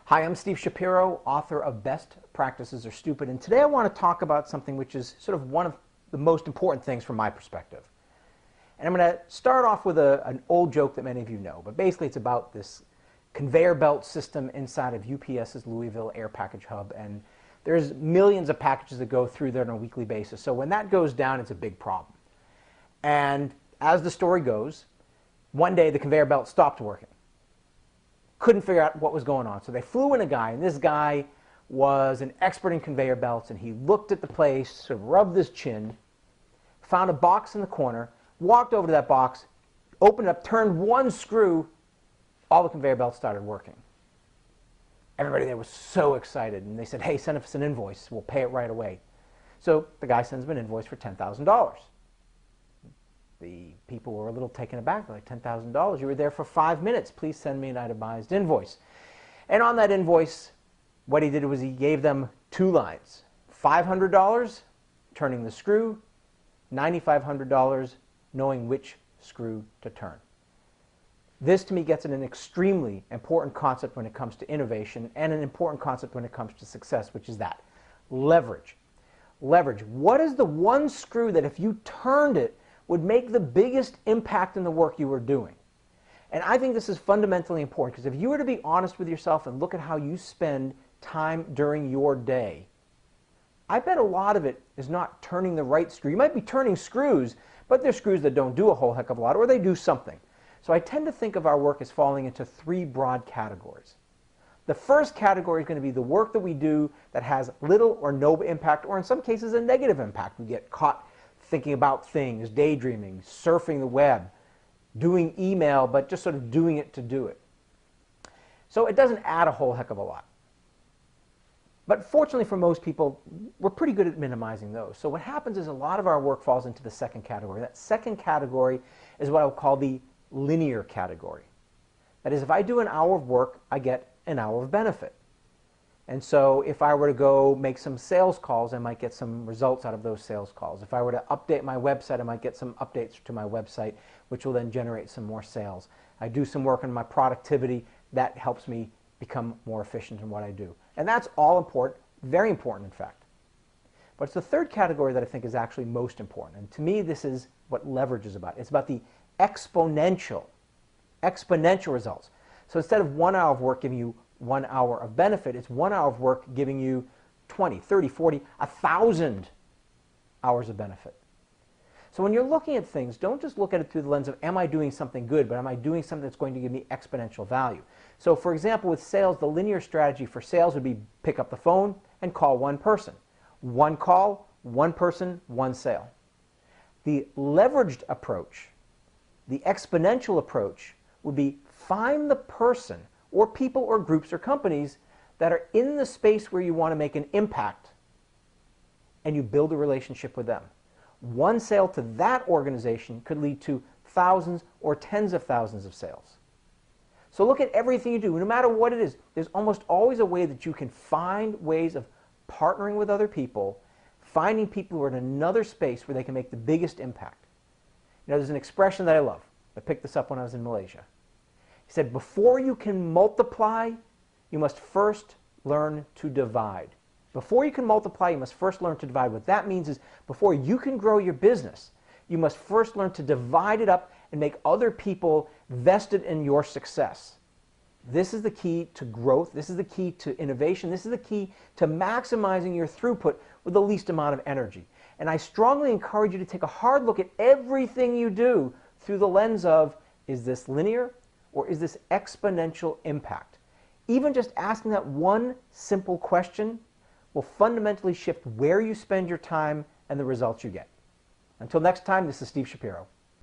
Hi, I'm Steve Shapiro, author of Best Practices Are Stupid, and today I want to talk about something which is sort of one of the most important things from my perspective. And I'm going to start off with an old joke that many of you know, but basically it's about this conveyor belt system inside of UPS's Louisville Air Package Hub, and there's millions of packages that go through there on a weekly basis. So when that goes down, it's a big problem. And as the story goes, one day the conveyor belt stopped working. Couldn't figure out what was going on. So they flew in a guy, and this guy was an expert in conveyor belts, and he looked at the place, sort of rubbed his chin, found a box in the corner, walked over to that box, opened it up, turned one screw, all the conveyor belts started working. Everybody there was so excited, and they said, hey, send us an invoice. We'll pay it right away. So the guy sends him an invoice for $10,000. The people were a little taken aback. They're like, $10,000? You were there for 5 minutes. Please send me an itemized invoice. And on that invoice, what he did was he gave them two lines. $500, turning the screw. $9,500, knowing which screw to turn. This, to me, gets at an extremely important concept when it comes to innovation and an important concept when it comes to success, which is that. Leverage. Leverage. What is the one screw that if you turned it would make the biggest impact in the work you were doing? And I think this is fundamentally important, because if you were to be honest with yourself and look at how you spend time during your day, I bet a lot of it is not turning the right screw. You might be turning screws, but there's screws that don't do a whole heck of a lot, or they do something. So I tend to think of our work as falling into three broad categories. The first category is going to be the work that we do that has little or no impact, or in some cases a negative impact. We get caught thinking about things, daydreaming, surfing the web, doing email, but just sort of doing it to do it. So it doesn't add a whole heck of a lot. But fortunately for most people, we're pretty good at minimizing those. So what happens is a lot of our work falls into the second category. That second category is what I would call the linear category. That is, if I do an hour of work, I get an hour of benefit. And so if I were to go make some sales calls, I might get some results out of those sales calls. If I were to update my website, I might get some updates to my website, which will then generate some more sales. I do some work on my productivity. That helps me become more efficient in what I do. And that's all important, very important, in fact. But it's the third category that I think is actually most important. And to me, this is what leverage is about. It's about the exponential results. So instead of 1 hour of work giving you 1 hour of benefit, it's 1 hour of work giving you 20, 30, 40, 1,000 hours of benefit. So when you're looking at things, don't just look at it through the lens of, am I doing something good, but am I doing something that's going to give me exponential value? So for example, with sales, the linear strategy for sales would be pick up the phone and call one person. One call, one person, one sale. The leveraged approach, the exponential approach, would be find the person or people or groups or companies that are in the space where you want to make an impact, and you build a relationship with them. One sale to that organization could lead to thousands or tens of thousands of sales. So look at everything you do, no matter what it is. There's almost always a way that you can find ways of partnering with other people, finding people who are in another space where they can make the biggest impact. You know, there's an expression that I love. I picked this up when I was in Malaysia. He said, before you can multiply, you must first learn to divide. Before you can multiply, you must first learn to divide. What that means is, before you can grow your business, you must first learn to divide it up and make other people vested in your success. This is the key to growth. This is the key to innovation. This is the key to maximizing your throughput with the least amount of energy. And I strongly encourage you to take a hard look at everything you do through the lens of, is this linear or is this exponential impact? Even just asking that one simple question will fundamentally shift where you spend your time and the results you get. Until next time, this is Steve Shapiro.